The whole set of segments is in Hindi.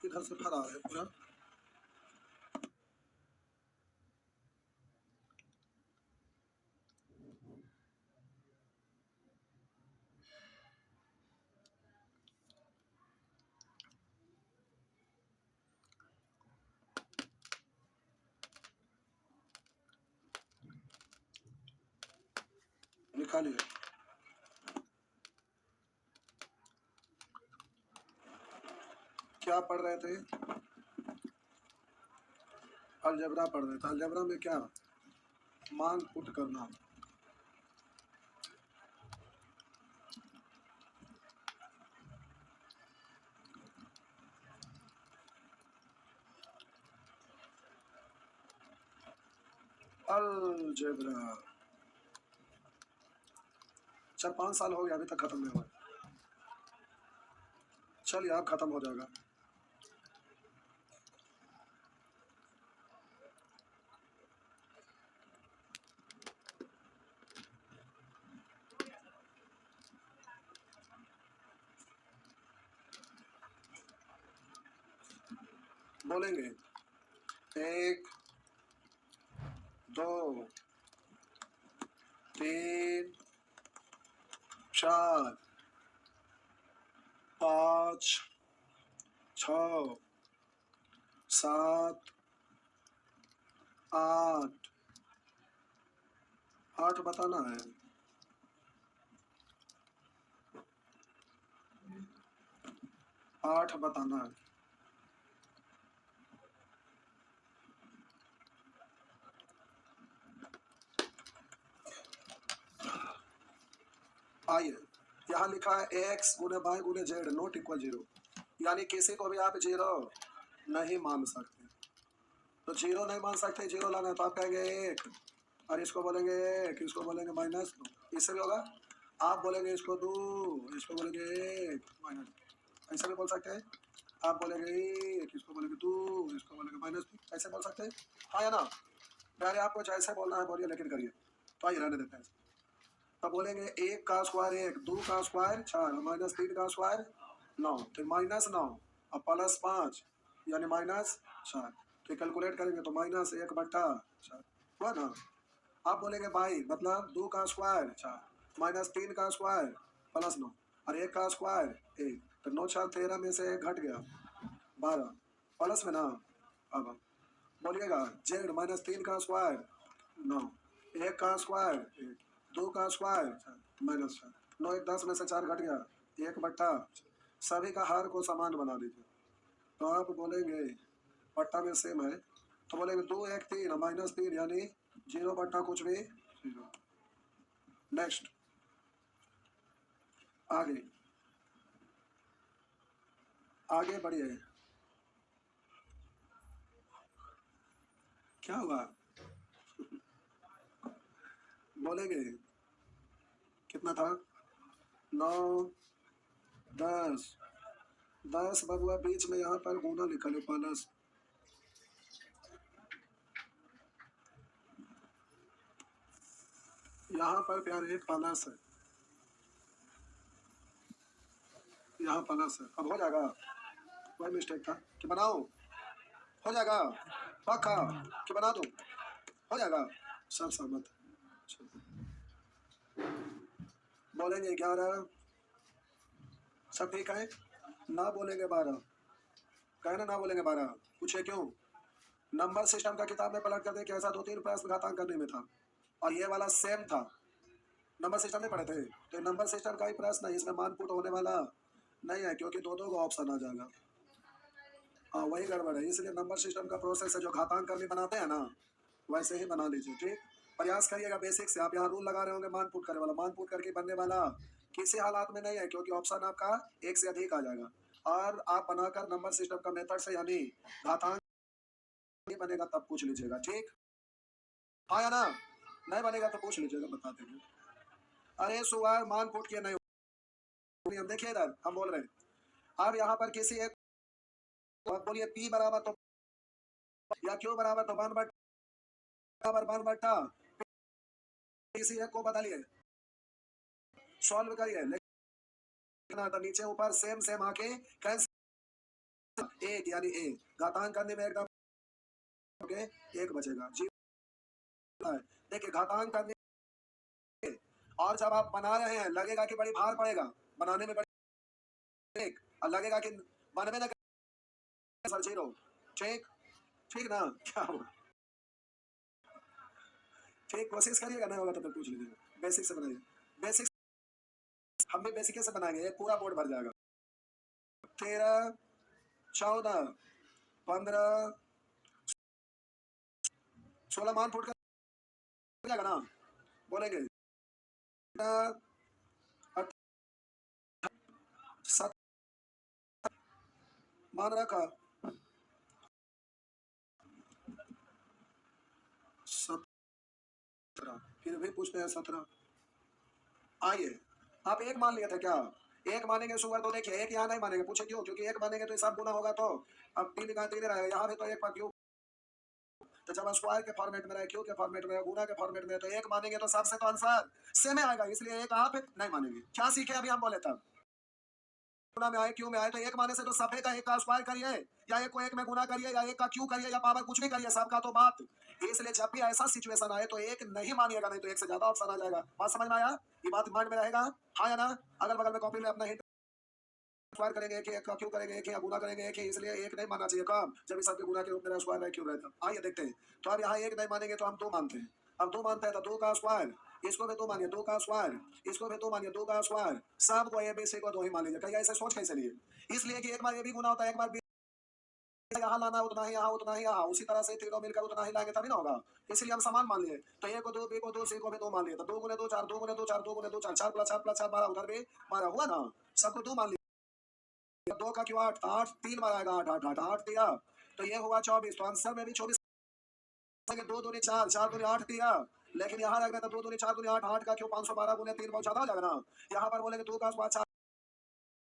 इधर से फरार है पूरा। निकालिए। क्या पढ़ रहे थे? अलजेब्रा पढ़ रहे थे। अलजेब्रा में क्या? मान पुट करना। अलजेब्रा 4-5 साल हो गया, अभी तक खत्म नहीं हुआ। चलिए अब खत्म हो जाएगा। बोलेंगे 1 2 3 4 5 6 7 8 8 बताना है। 8 बताना है। आइए, यहाँ लिखा है x गुने वाई गुने जेड नॉट इक्वल 0, यानी किसी को भी आप 0 नहीं मान सकते। तो 0 नहीं मान सकते, 0 लाना है तो आप कहेंगे 1, और इसको बोलेंगे 1, इसको बोलेंगे -2। इससे भी होगा। आप बोलेंगे इसको 2, इसको बोलेंगे 1 -2, ऐसा भी बोल सकते हैं। आप बोलेंगे 1, इसको बोलेंगे 2, इसको बोलेंगे -2, ऐसे बोल सकते हैं। हाँ या ना? पहले आपको जैसे बोलना है बोलिए, लेकिन करिए। तो आइए रहने देते हैं। तब बोलेंगे 1 का स्क्वायर 1, 2 का स्क्वायर 4, -3 का स्क्वायर 9, तो -9 और +5 यानी -4। तो कैलकुलेट करेंगे तो -1/4 हुआ ना। आप बोलेंगे भाई मतलब 2 का स्क्वायर 4, -3 का स्क्वायर +9 और 1 का स्क्वायर 1, तो 9 4 13 में से 1 घट गया 12, प्लस में ना। अब बोलिएगा जेड -3 का स्क्वायर 9, 1 का स्क्वायर 1, 2 का स्क्वायर -4, 9 1 10 में से 4 घट गया 1/4। सभी का हार को समान बना दीजिए। तो आप बोलेंगे बट्टा में सेम है, तो बोलेंगे 2 1 3 -3 यानी 0 कुछ भी 0। नेक्स्ट आगे आगे बढ़िए। क्या हुआ? बोलेंगे कितना था? 9 10 10 बबुआ बीच में यहाँ पर गुना लिखा लो प्लस। यहाँ पर प्यारे प्लस है, यहाँ प्लस है। अब हो जाएगा, कोई मिस्टेक था कि बनाओ? हो जाएगा पक्का कि बना दूं? हो जाएगा, सब सहमत। बोलेंगे 11, सब ठीक है। ना बोलेंगे 12, कहना ना बोलेंगे 12, पूछे क्यों? नंबर सिस्टम का किताब में पलट कर देखे, ऐसा 2-3 प्रश्न घातांक करने में था और ये वाला सेम था। नंबर सिस्टम में पढ़े थे तो नंबर सिस्टम का ही प्रश्न है, इसमें मानपुट होने वाला नहीं है क्योंकि दो दो का ऑप्शन आ जाएगा। हाँ वही गड़बड़ है, इसलिए नंबर सिस्टम का प्रोसेस है जो घातांक करके बनाते हैं ना, वैसे ही बना लीजिए। ठीक, प्रयास करिएगा बेसिक से। आप यहाँ रूल लगा रहे होंगे मानपुट करे वाला, मानपुट करके बनने वाला किसी हालात में नहीं है क्योंकि ऑप्शन आपका एक से अधिक आ जाएगा। और आप बनाकर नंबर सिस्टम का मेथड से यानी घातांक नहीं बनेगा तब पूछ लीजिएगा। ठीक, हाँ या ना? नहीं बनेगा तो पूछ लीजिएगा, बता देंगे। अरे सुबह मानपुट किए नहीं, हम देखिए इधर हम बोल रहे हैं। अब यहाँ पर किसी एक बोलिए पी बराबर तो या क्यू बराबर तो 1/1/, किसी एक को बदलिए, सॉल्व करिए, लेकिन तो नीचे ऊपर सेम सेम आके कैंसिल एक यानी ए घातांक करने में एकदम ओके एक बचेगा जी। देखिए घातांक करने और जब आप बना रहे हैं लगेगा कि बड़ी भार पड़ेगा बनाने में बड़ी एक और लगेगा कि बनने में सर जीरो ठीक ठीक ना क्या होगा ठीक कोशिश करिएगा नहीं होगा तो फिर पूछ लीजिएगा बेसिक से बनाइए बेसिक हम भी बेसिक से बनाएंगे एक पूरा बोर्ड भर जाएगा 13 14 15 16 मान फुट कर जाएगा ना बोलेंगे 7 मान रखा 17 फिर भी पूछते हैं 17 आइए आप एक मान लिए थे क्या एक मानेंगे सुगर तो देखिए एक यहाँ नहीं मानेंगे पूछे क्यों क्योंकि एक मानेंगे तो सब गुना होगा तो अब तीन का तीन रहेगा यहाँ भी तो एक पर क्यों तो जब स्क्वायर के फॉर्मेट में रहे क्यू के फॉर्मेट में गुना के फॉर्मेट में तो एक मानेंगे तो सबसे तो आंसर सेम आएगा इसलिए एक आप नहीं मानेंगे क्या सीखे अभी हम बोले तब गुना में आए क्यू में आए तो एक माने से तो सफे का एक का स्क्वायर करिए या एक को एक में गुना करिए या एक का क्यू करिए या पावर कुछ भी करिए सबका तो बात इसलिए जब भी ऐसा सिचुएशन आए तो एक नहीं मानिएगा नहीं तो एक से ज्यादा ऑप्शन आ जाएगा बात समझ में आया ये बात माइंड में रहेगा हाँ या ना अगल बगल में कॉपी में अपना हिंट स्क्वायर करेंगे एक का क्यू करेंगे एक या गुना करेंगे एक इसलिए एक नहीं मानना चाहिए काम जब इस सबके गुना के रूप में स्क्वायर है क्यू रहता आइए देखते हैं तो अब यहाँ एक नहीं मानेंगे तो हम दो मानते हैं अब दो मानते हैं तो दो का स्क्वायर इसको भी दो मानिए दो का स्क्वायर इसको भी दो मानिए दो का स्क्वायर सबको ए बी सी को दो ही मान लीजिए कहीं ऐसे सोच कैसे लिए इसलिए कि एक बार ये भी गुना होता है एक बार यहाँ लाना उतना ही यहाँ उसी तरह से तीनों मिलकर उतना ही लाएंगे तभी ना होगा इसलिए हम समान मान लिए तो ए को दो बी को दो सी को भी दो मान लिए तो दो गुने दो चार दो गुने दो चार दो गुने दो चार चार प्लस चार 12 उधर भी 12 हुआ ना सबको दो मान लिया दो का क्यों आठ आठ तीन बार आएगा आठ आठ आठ आठ दिया तो ये हुआ 24 तो आंसर में भी 24 दो दूनी चार चार दूनी आठ दिया लेकिन यहाँ लग रहा था दो दूनी चार दूनी आठ आठ का क्यों 512 गुने 3 बहुत ज्यादा हो जाएगा ना यहाँ पर बोलेंगे दो का स्क्वायर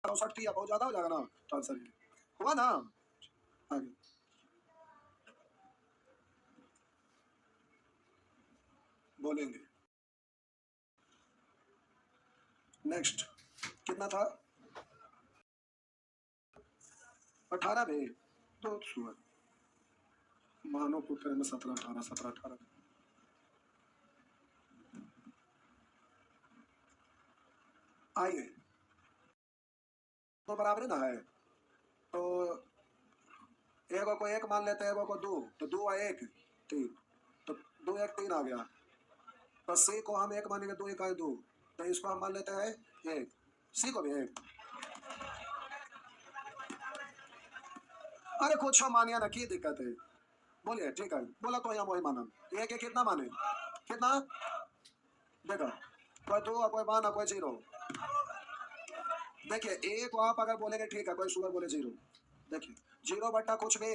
64 दिया बहुत ज्यादा हो जाएगा ना तो आंसर हुआ ना आगे बोलेंगे नेक्स्ट कितना था 18 में तो सुअर मानो पुत्र में 17 18 17 18 आइए तो बराबर ना है तो एगो को एक मान लेते हैं एगो को दो तो दो और एक तीन तो दो एक तीन आ गया तो सी को हम एक मानेंगे दो एक आए दो तो इसको हम मान लेते हैं एक सी को भी एक अरे कुछ मानिया ना की दिक्कत है बोलिए ठीक है बोला तो हम वही माना एक एक कितना माने कितना देखो कोई दो कोई माना कोई जीरो देखिए ए को आप अगर बोलेंगे ठीक है कोई सुगर बोले जीरो देखिए जीरो बट्टा कुछ भी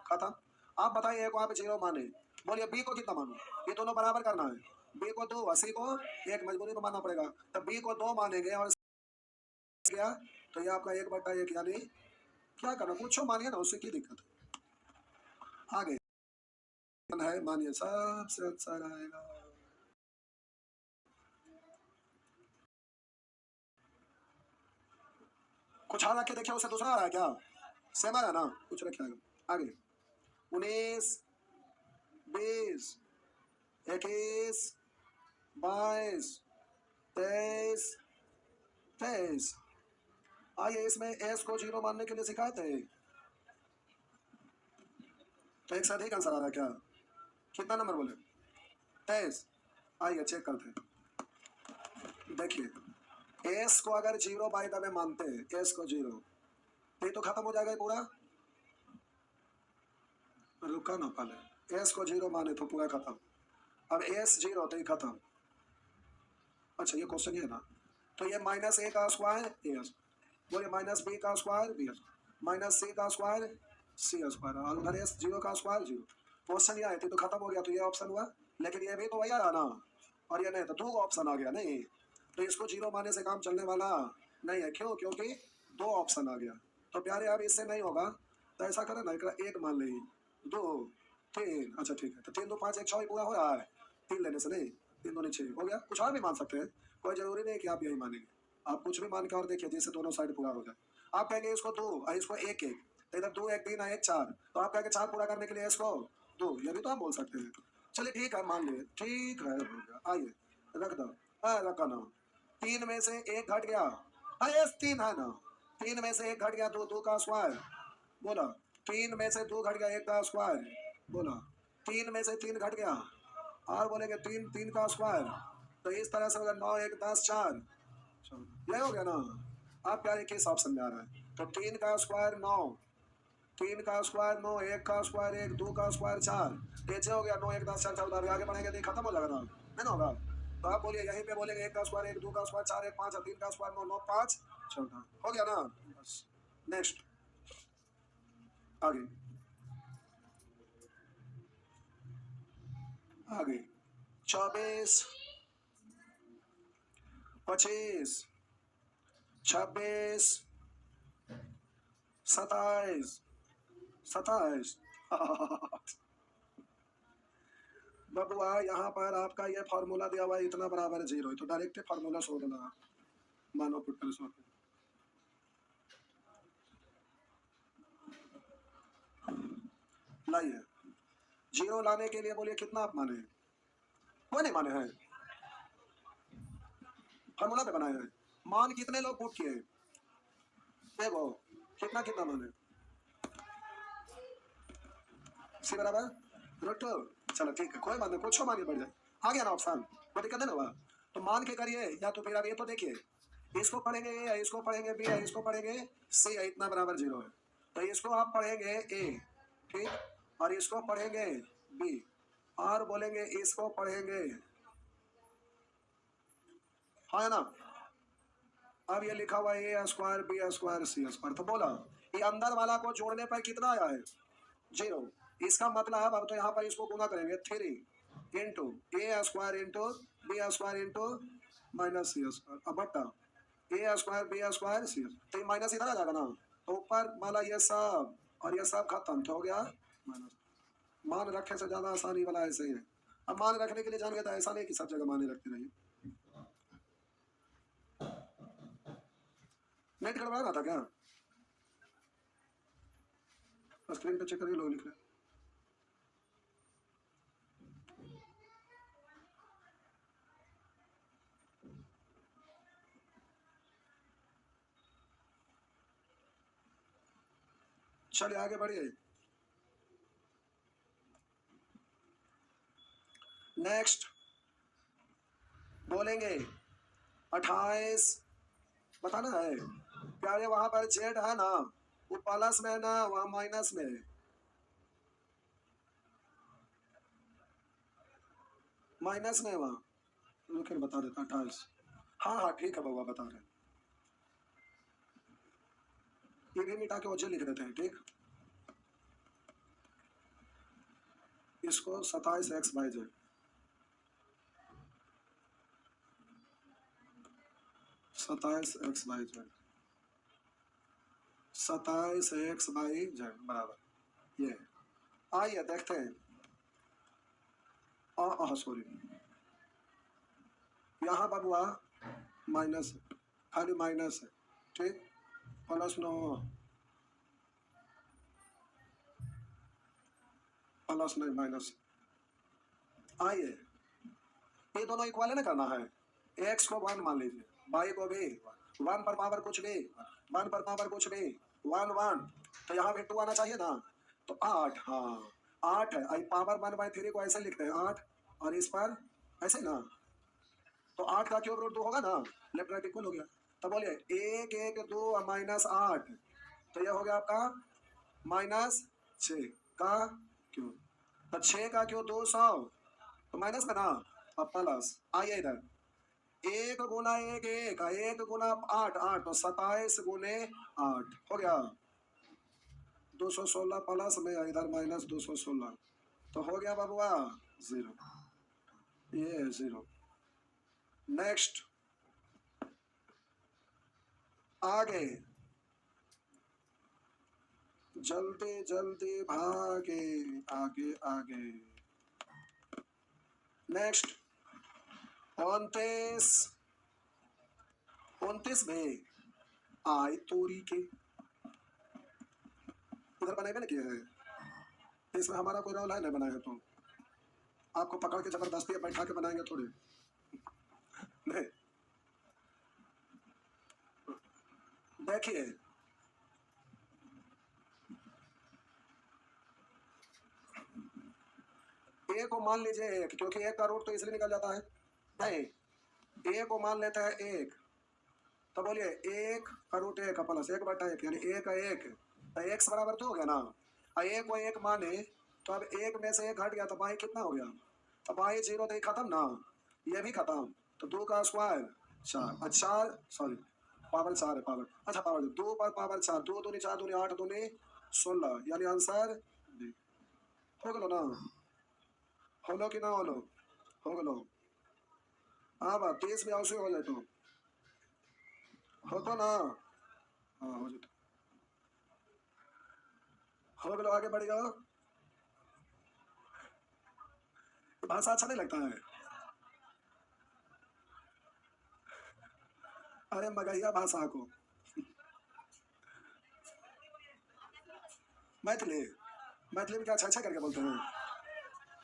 खत्म आप बताइए ए को आप जीरो माने बोलिए बी को कितना मानो ये दोनों बराबर करना है बी को दो सी को एक मजबूरी में मानना पड़ेगा तो बी को दो मानेंगे और क्या तो ये आपका एक बट्टा एक यानी क्या करना कुछ मानिए ना उससे की दिक्कत है आगे है मानिए सबसे अच्छा रहेगा कुछ हाल रखे देखिए उसे दूसरा आ रहा है क्या सेम आ रहा है ना कुछ रखे आगे 19 20 21 22 23 23 आइए इसमें एस को जीरो मानने के लिए शिकायत है तो एक से अधिक आंसर आ रहा है क्या कितना नंबर बोले 23 आइए चेक करते हैं देखिए एस को अगर जीरो बाई द वे मानते हैं एस को जीरो तो ये तो खत्म हो जाएगा ये पूरा रुका ना पहले एस को जीरो माने तो पूरा खत्म अब एस जीरो तो ये खत्म अच्छा ये क्वेश्चन है ना तो ये माइनस ए का स्क्वायर एस बोलिए माइनस बी का स्क्वायर बी माइनस सी का स्क्वायर सी स्क्वायर और उधर एस जीरो का स्क्वायर जीरो क्वेश्चन ये आए थे तो खत्म हो गया तो ये ऑप्शन हुआ लेकिन ये भी तो वही आ रहा ना और ये नहीं तो दो ऑप्शन आ गया नहीं तो इसको जीरो माने से काम चलने वाला नहीं है क्यों क्योंकि दो ऑप्शन आ गया तो प्यारे अब इससे नहीं होगा तो ऐसा करें ना एक मान ली दो तीन अच्छा ठीक है तो 3 2 5 1 6 पूरा हो रहा है तीन लेने से नहीं 3 2 6 हो गया कुछ और भी मान सकते हैं कोई जरूरी नहीं कि आप यही मानेंगे आप कुछ भी मान के और देखिए जिससे दोनों साइड पूरा हो जाए आप कहेंगे इसको दो और इसको एक एक तो इधर 2 1 3 है 1 4, तो आप कहेंगे 4 पूरा करने के लिए इसको 2, ये भी तो आप बोल सकते हैं। चलिए ठीक है, मान लिए, ठीक है, हो गया। आइए रख दो, रखा ना, 3 में से 1 घट गया, यस 3 है ना, 3 में से 1 घट गया, 2 2 का स्क्वायर, बोला 3 में से 2 घट गया, 1 का स्क्वायर, बोला 3 में से 3 घट गया, और बोलेंगे 3 3 का स्क्वायर, तो इस तरह से होगा 9 1 10 4, ये हो गया ना। आप क्या एक किस ऑप्शन में आ रहा है, तो 3 का स्क्वायर 9, 3 का स्क्वायर 9, 1 का स्क्वायर 1, 2 का स्क्वायर 4, ये हो गया 9 1 10 4 14, आगे बढ़ेंगे तो खत्म हो जाएगा ना, है ना होगा। तो आप बोलिए यहीं पे बोलेंगे 1 का स्क्वायर 1, 2 का स्क्वायर 4 1 5, 3 का स्क्वायर 9 9 5 14, हो गया ना। बस नेक्स्ट आगे आगे 24 25 26 27 27 बबुआ यहाँ पर आपका ये फार्मूला दिया हुआ है इतना बराबर 0 है, तो डायरेक्ट फार्मूला सो देना, मानो पुत्र सो। लाइए 0 लाने के लिए बोलिए कितना आप माने, कोई नहीं माने हैं, फार्मूला पे बनाए हैं, मान कितने लोग पुट किए, देखो कितना कितना माने, सी बराबर रूट 2, चलो ठीक है, कोई बात नहीं, कुछ मान बढ़ जाए, आ गया ना ऑप्शन, कोई दिक्कत नहीं हुआ। तो मान के करिए, या तो फिर अब ये तो देखिए, इसको पढ़ेंगे ए है, इसको पढ़ेंगे बी है, इसको पढ़ेंगे सी है, इतना बराबर 0 है, तो इसको आप पढ़ेंगे ए, ठीक, और इसको पढ़ेंगे बी, और बोलेंगे इसको पढ़ेंगे, हाँ ना। अब ये लिखा हुआ है ए स्क्वायर बी स्क्वायर सी स्क्वायर, तो बोला ये अंदर वाला को जोड़ने पर कितना आया है 0, इसका मतलब अब तो यहाँ पर इसको गुना करेंगे 3 into A square into B square into minus C square, अब बट्टा A square B square C, तो ये माइनस इधर आ जाएगा ना, तो ऊपर वाला ये सब और ये सब खत्म, तो हो गया माइनस। मान रखे से ज्यादा आसानी वाला ऐसे ही है, अब मान रखने के लिए जान गए तो ऐसा नहीं कि सब जगह माने रखते रहिए। नेट गड़बड़ा रहा था क्या, स्क्रीन पे चेक करिए, लोग लिख रहे हैं। चलिए आगे बढ़िए, नेक्स्ट बोलेंगे 28, बताना है प्यारे, वहां पर जेड है ना, वो प्लस में है ना, वहां माइनस में है, माइनस में वहां, फिर बता देता 28, हाँ हाँ ठीक है बउआ बता रहे हैं, ये भी मिटा के वजह लिख देते हैं, ठीक, इसको 27 x by Z, 27 x by Z, 27 x by Z बराबर ये, आइए देखते हैं, सॉरी यहाँ बबुआ माइनस, खाली माइनस है, ठीक, प्लस नो, प्लस नहीं माइनस, आइए ये दोनों इक्वल है ना, करना है, एक्स को 1 मान लीजिए, वाई को भी 1 पर पावर कुछ भी, 1 पर पावर कुछ भी 1 1, तो यहाँ भी 2 आना चाहिए ना, तो 8, हाँ 8 है, आई पावर 1/3 को ऐसे लिखते हैं 8, और इस पर ऐसे ना, तो 8 का क्यूब रूट 2 होगा ना, लेफ्ट राइट इक्वल हो गया, तो बोलिए 1 1 2 माइनस 8, तो यह हो गया आपका -6 का क्यूब, तो 6 का क्यूब 200, तो माइनस का ना, अब प्लस, आइए इधर 1 गुना 1 1, 1 गुना 8 8, तो 27 गुने 8 हो गया 216, प्लस में इधर माइनस 216, तो हो गया बाबुआ 0, ये 0। नेक्स्ट आगे, जल्दी जल्दी भागे, आगे आगे, नेक्स्ट 29 29 में आई तोरी के, इधर बनाए ना किए हैं, इसमें हमारा कोई रोल है नहीं बनाए तो आपको पकड़ के जबरदस्ती बैठा के बनाएंगे थोड़ी नहीं। देखिए ए को मान लीजिए एक, क्योंकि एक का रूट तो इसलिए निकल जाता है नहीं, ए को मान लेते हैं एक, तो बोलिए एक का रूट एक का प्लस एक बटा एक, यानी ए का एक, तो एक्स बराबर तो हो गया ना। और ए को एक माने तो अब एक में से एक हट गया तो बाई कितना हो गया, तो बाई जीरो तो खत्म ना, ये भी खत्म, तो दो का स्क्वायर चार, चार सॉरी पावर चार है पावर, अच्छा पावर दो पर पावर चार, दो दूनी चार दूनी आठ दूनी 16, यानी आंसर हो गलो ना, होलो कि ना होलो, हो गलो। हाँ बात 30 में आवश्यक हो जाए तो हो तो ना, हाँ हो जाए हो गलो, आगे बढ़ जाओ। भाषा अच्छा नहीं लगता है, अरे मगहिया भाषा को मैथिली, मैथिली में क्या अच्छा अच्छा करके बोलते हैं,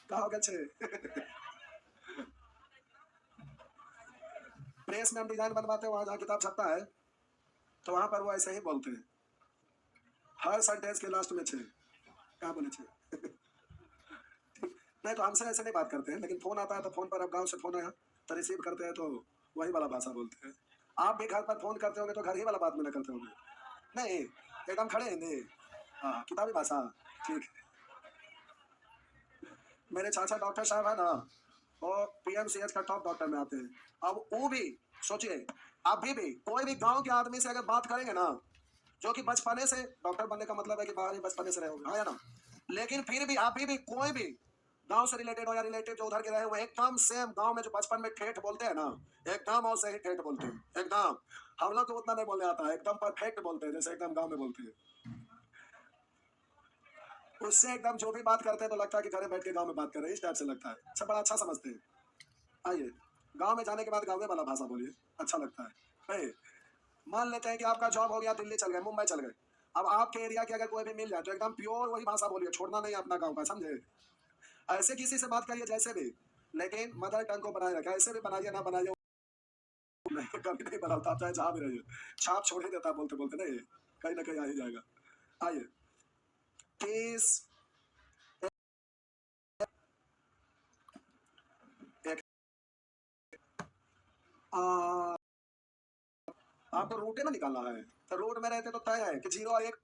कहा होगा अच्छे प्रेस में हम डिजाइन बनवाते हैं, वहाँ जहाँ किताब छपता है तो वहाँ पर वो ऐसे ही बोलते हैं, हर सेंटेंस के लास्ट में छे, क्या बोले छे नहीं तो हमसे ऐसे नहीं बात करते हैं, लेकिन फोन आता है तो फोन पर, अब गांव से फोन आया तो रिसीव करते हैं तो वही वाला भाषा बोलते हैं। आप भी घर पर फोन करते होंगे तो घर ही वाला बात में न करते होंगे, नहीं एकदम खड़े हिंदी, हाँ किताबी भाषा, ठीक है। मेरे चाचा डॉक्टर साहब है ना, वो पीएमसीएच का टॉप डॉक्टर में आते हैं। अब वो भी सोचिए, अभी भी कोई भी गांव के आदमी से अगर बात करेंगे ना, जो कि बचपने से डॉक्टर बनने का मतलब है कि बाहर ही बचपने से रहे होंगे, हाँ या ना, लेकिन फिर भी अभी भी कोई भी गांव से रिलेटेड हो या रिलेटिव जो उधर के रहे, वो एकदम सेम गांव में जो बचपन में ठेठ बोलते हैं ना, एकदम और सही ठेठ बोलते हैं, एकदम हम लोग को उतना नहीं बोलने आता है, एकदम परफेक्ट बोलते हैं जैसे एकदम गांव में बोलते हैं। उससे एकदम जो भी बात करते हैं तो लगता है कि घरे बैठ के गांव में बात कर रहे हैं, इस टाइप से लगता है, सब बड़ा अच्छा समझते हैं। आइए गांव में जाने के बाद गांव वाला भाषा बोलिए, अच्छा लगता है। मान लेते हैं कि आपका जॉब हो गया, दिल्ली चल गए, मुंबई चल गए, अब आपके एरिया के अगर कोई भी मिल जाए तो एकदम प्योर वही भाषा बोलिए, छोड़ना नहीं अपना गांव का, समझे। ऐसे किसी से बात करिए जैसे भी, लेकिन मदर टंग को बनाए रखें, ऐसे भी बनाइए ना बनाइए नहीं, कभी नहीं बनाता, चाहे जहां भी रहिए छाप छोड़ ही देता बोलते बोलते, नहीं कहीं ना कहीं आ ही जाएगा। आइए केस एक, आपको रूट ना निकालना है, तो रूट में रहते तो तय है कि जीरो और एक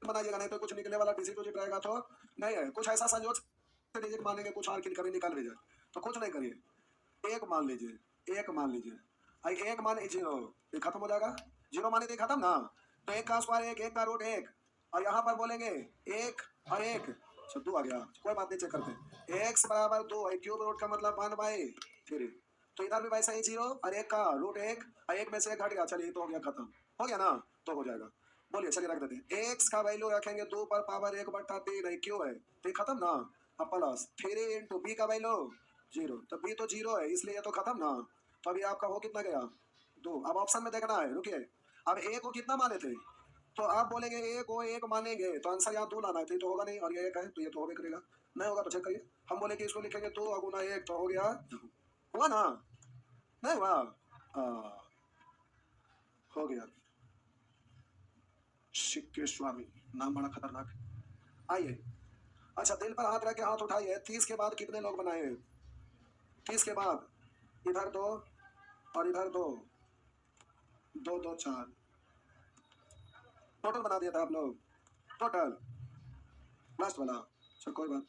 बनाइएगा, नहीं तो कुछ निकले वाला डिजिट उजिट रहेगा तो नहीं है, कुछ ऐसा संयोग से डिजिट मानेंगे, कुछ और कभी निकल भी जाए तो कुछ नहीं करिए, एक मान लीजिए, एक मान लीजिए, आई एक मान जीरो, ये खत्म हो जाएगा, जीरो माने तो खत्म ना, तो एक का स्क्वायर एक, एक का रूट एक, और यहाँ पर बोलेंगे एक और एक, दो आ गया, कोई बात नहीं, चेक करते हैं, एक्स बराबर दो, क्यूब रूट का मतलब 1/3, तो इधर भी वैसा ही जीरो और एक का रूट एक, और एक में से एक घट गया, चलिए तो हो गया खत्म, हो गया ना, तो हो जाएगा। बोलिए चलिए रख देते हैं, एक्स का वैल्यू रखेंगे 2 पर पावर 1/3 है, क्यों है तो ये खत्म ना, अब प्लस 3 इंटू बी का वैल्यू जीरो, तो बी तो जीरो है इसलिए ये तो खत्म ना, तो अभी आपका हो कितना गया दो, अब ऑप्शन में देखना है, रुकिए, अब ए को कितना माने थे, तो आप बोलेंगे ए को एक मानेंगे तो आंसर यहाँ दो लाना है, तो ये तो होगा नहीं, और ये एक है तो ये तो होगा करेगा, नहीं होगा तो चेक करिए, हम बोले कि इसको लिखेंगे 2 गुना 1 तो हो गया, हुआ ना, नहीं हुआ, हो गया, सिक्के स्वामी, नाम बड़ा खतरनाक है। आइए, अच्छा दिल पर हाथ रख के हाथ उठाइए, 30 के बाद कितने लोग बनाए हैं, 30 के बाद इधर दो और इधर दो, दो दो चार, टोटल बना दिया था आप लोग, टोटल लास्ट वाला, चल कोई बात,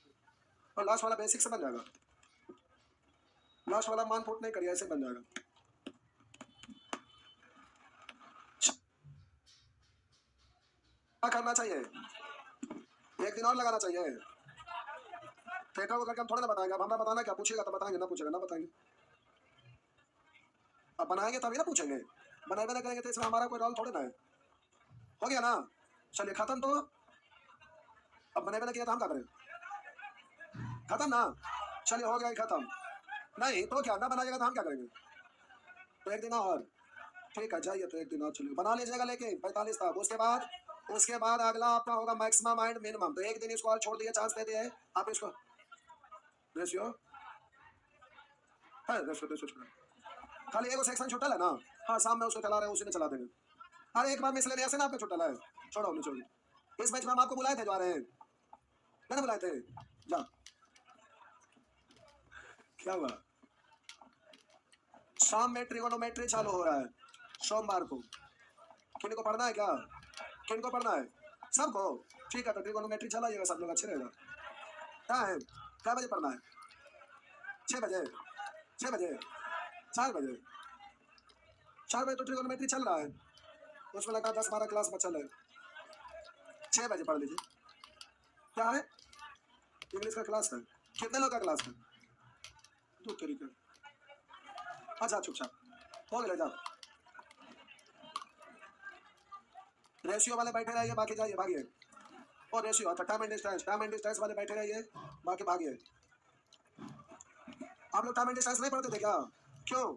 और लास्ट वाला बेसिक से बन जाएगा, लास्ट वाला मान फुट नहीं करिए, ऐसे बन जाएगा। क्या करना चाहिए, एक दिन और लगाना चाहिए, ठेका को करके हम थोड़ा ना बताएंगे, अब हमें बताना क्या, पूछेगा तो बताएंगे, ना पूछेगा ना बताएंगे, अब बनाएंगे तभी ना पूछेंगे, बनाए बना करेंगे तो इसमें हमारा कोई रोल थोड़े ना है, हो गया ना, चलिए खत्म, तो अब बनाए बना किया तो हम क्या करें, खत्म ना, चलिए हो गया खत्म, नहीं तो क्या ना बनाइएगा तो हम क्या करेंगे, तो एक दिन और, ठीक है जाइए, तो एक दिन और चलिए बना लीजिएगा, लेकिन 45 था, उसके बाद उसके बाद अगला आपका होगा मैक्सिमम एंड मिनिमम। तो एक दिन इसको और छोड़ दिए, चांस दे दिए आप इसको। रेशियो है, रेशियो रेशियो छोड़ा, खाली एगो सेक्शन छुटल है ना। हाँ, शाम में उसको चला रहे हैं, उसी में चला देंगे। अरे एक बार मिसले ऐसे ना आपका छुटल है, छोड़ो नहीं छोड़ो। इस मैच में हम आपको बुलाए थे, जो आ रहे हैं, मैंने बुलाए थे। जा, क्या हुआ? शाम में ट्रिगोनोमेट्री चालू हो रहा है सोमवार को। किन को पढ़ना है क्या? किन को पढ़ना है? सबको? ठीक है, तो ट्रिगोनोमेट्री चलाइएगा सब लोग, अच्छे रहेगा। क्या है, क्या बजे पढ़ना है? 6 बजे? 6 बजे? 4 बजे? 4 बजे तो ट्रिगोनोमेट्री चल रहा है, उसमें लगा 10-12 क्लास बचल है। 6 बजे पढ़ लीजिए। क्या है? इंग्लिश का क्लास है। कितने लोग का क्लास है? 2 तरीके। अच्छा, चुपचाप हो गया, जाओ। रेशियो वाले बैठे रहिए, बाकी जाइए, भागिए। और रेशियो, अच्छा, टाइम एंड डिस्टेंस वाले बैठे रहिए, बाकी भागिए। आप लोग टाइम एंड डिस्टेंस नहीं पढ़ते थे क्या? क्यों?